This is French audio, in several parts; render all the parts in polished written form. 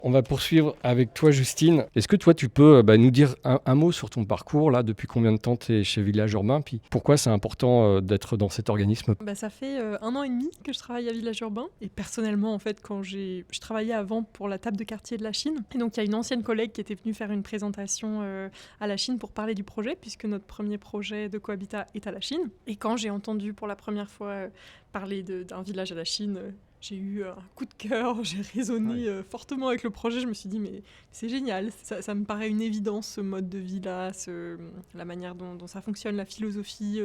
On va poursuivre avec toi, Justine. Est-ce que toi, tu peux nous dire un mot sur ton parcours, là, depuis combien de temps tu es chez Village Urbain, puis pourquoi c'est important d'être dans cet organisme? Ça fait 1 an et demi que je travaille à Village Urbain. Et personnellement, en fait, je travaillais avant pour la table de quartier de la Chine. Et donc, il y a une ancienne collègue qui était venue faire une présentation à la Chine pour parler du projet, puisque notre premier projet de cohabitat est à la Chine. Et quand j'ai entendu pour la première fois parler d'un village à la Chine, j'ai eu un coup de cœur, j'ai résonné fortement avec le projet. Je me suis dit, mais c'est génial, ça me paraît une évidence, ce mode de vie-là, la manière dont ça fonctionne, la philosophie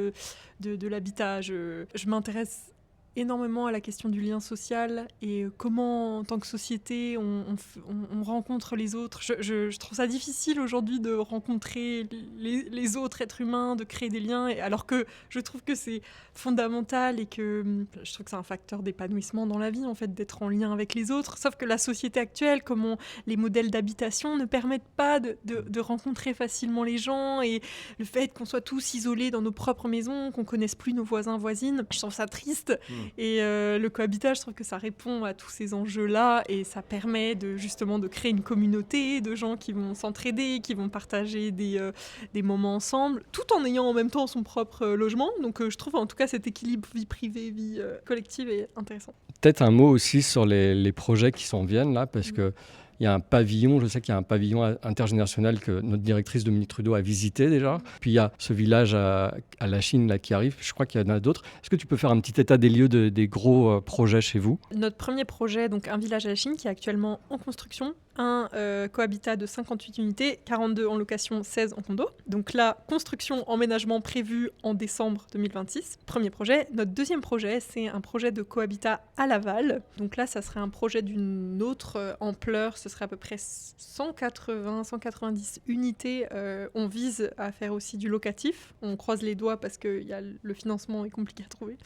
de l'habitat. Je m'intéresse énormément à la question du lien social et comment, en tant que société, on rencontre les autres. Je trouve ça difficile aujourd'hui de rencontrer les autres êtres humains, de créer des liens, alors que je trouve que c'est fondamental et que je trouve que c'est un facteur d'épanouissement dans la vie, en fait, d'être en lien avec les autres. Sauf que la société actuelle, les modèles d'habitation ne permettent pas de rencontrer facilement les gens, et le fait qu'on soit tous isolés dans nos propres maisons, qu'on connaisse plus nos voisins, voisines, je trouve ça triste. Et le cohabitat, je trouve que ça répond à tous ces enjeux-là, et ça permet justement de créer une communauté de gens qui vont s'entraider, qui vont partager des moments ensemble, tout en ayant en même temps son propre logement. Donc je trouve en tout cas cet équilibre vie privée, vie collective est intéressant. Peut-être un mot aussi sur les projets qui s'en viennent, là, parce que il y a un pavillon, je sais qu'il y a un pavillon intergénérationnel que notre directrice Dominique Trudeau a visité déjà. Puis il y a ce village à la Chine là, qui arrive, je crois qu'il y en a d'autres. Est-ce que tu peux faire un petit état des lieux des gros projets chez vous? Notre premier projet, donc un village à la Chine, qui est actuellement en construction, un cohabitat de 58 unités, 42 en location, 16 en condo. Donc là, construction, emménagement prévu en décembre 2026. Premier projet. Notre deuxième projet, c'est un projet de cohabitat à Laval. Donc là, ça serait un projet d'une autre ampleur. Ce serait à peu près 180-190 unités. On vise à faire aussi du locatif. On croise les doigts parce que le financement est compliqué à trouver.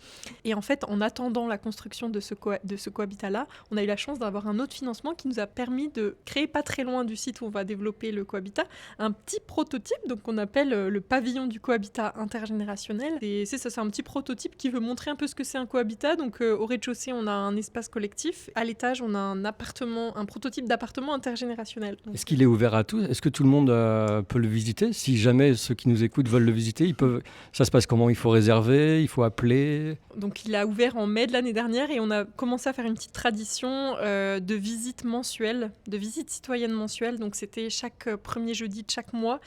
Et en fait, en attendant la construction de ce cohabitat-là, on a eu la chance d'avoir un autre financement qui nous a permis de créer, pas très loin du site où on va développer le cohabitat, un petit prototype, donc qu'on appelle le pavillon du cohabitat intergénérationnel. Et c'est un petit prototype qui veut montrer un peu ce que c'est un cohabitat. Donc au rez-de-chaussée, on a un espace collectif. À l'étage, on a un prototype d'appartement intergénérationnel. Donc, est-ce qu'il est ouvert à tous? Est-ce que tout le monde peut le visiter? Si jamais ceux qui nous écoutent veulent le visiter, ils peuvent. Ça se passe comment? Il faut réserver? Il faut appeler? Donc il a ouvert en mai de l'année dernière, et on a commencé à faire une petite tradition de visite mensuelle, de visite citoyenne mensuelle. Donc c'était chaque premier jeudi de chaque mois.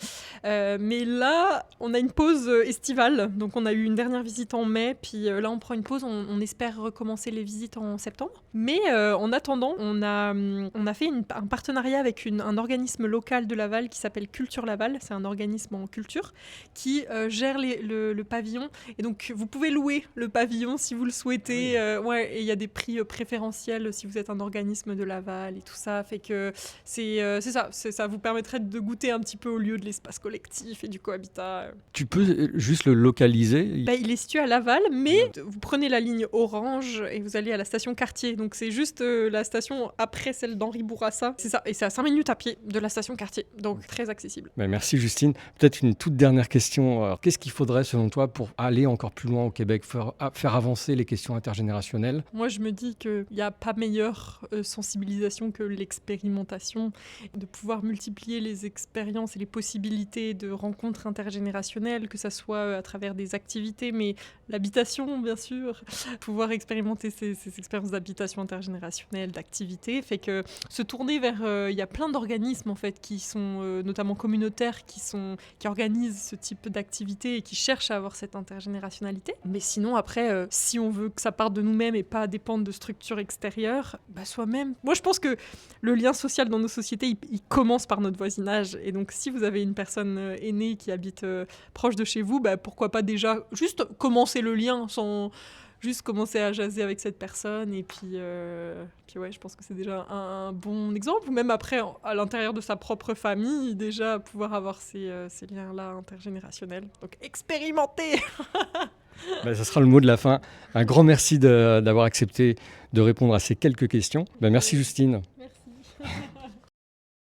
Mais là, on a une pause estivale. Donc on a eu une dernière visite en mai, puis là on prend une pause. On espère recommencer les visites en septembre. Mais en attendant, on a fait un partenariat avec un organisme local de Laval qui s'appelle Culture Laval. C'est un organisme en culture qui gère le pavillon. Et donc vous pouvez louer le pavillon si vous le souhaitez. Et il y a des prix préférentiels si vous êtes un organisme de Laval et tout ça. Fait que ça vous permettrait de goûter un petit peu au lieu de l'espace collectif et du cohabitat. Tu peux juste le localiser? Il est situé à Laval, mais vous prenez la ligne orange et vous allez à la station Cartier. Donc c'est juste la station après celle d'Henri Bourassa. C'est ça, et c'est à 5 minutes à pied de la station Cartier. Donc très accessible. Merci Justine. Peut-être une toute dernière question. Alors, qu'est-ce qu'il faudrait selon toi pour aller encore plus loin au Québec, faire avancer les questions intergénérationnelles? Moi, je me dis qu'il n'y a pas meilleure sensibilisation que l'expérimentation, de pouvoir multiplier les expériences et les possibilités de rencontres intergénérationnelles, que ça soit à travers des activités, mais l'habitation, bien sûr, pouvoir expérimenter ces expériences d'habitation intergénérationnelle, d'activités, fait que se tourner vers... Il y a plein d'organismes, en fait, qui sont notamment communautaires, qui organisent ce type d'activités et qui cherchent à avoir cette intergénérationnalité. Mais sinon, après, si on veut que ça parte de nous-mêmes et pas dépendre de structures extérieures, soi-même. Moi, je pense que le lien social dans nos sociétés, il commence par notre voisinage. Et donc, si vous avez une personne aînée qui habite proche de chez vous, pourquoi pas déjà juste commencer le lien sans... Juste commencer à jaser avec cette personne, et puis ouais, je pense que c'est déjà un bon exemple. Ou même après, à l'intérieur de sa propre famille, déjà pouvoir avoir ces liens-là intergénérationnels. Donc expérimenter. Ça sera le mot de la fin. Un grand merci d'avoir accepté de répondre à ces quelques questions. Merci Justine. Merci.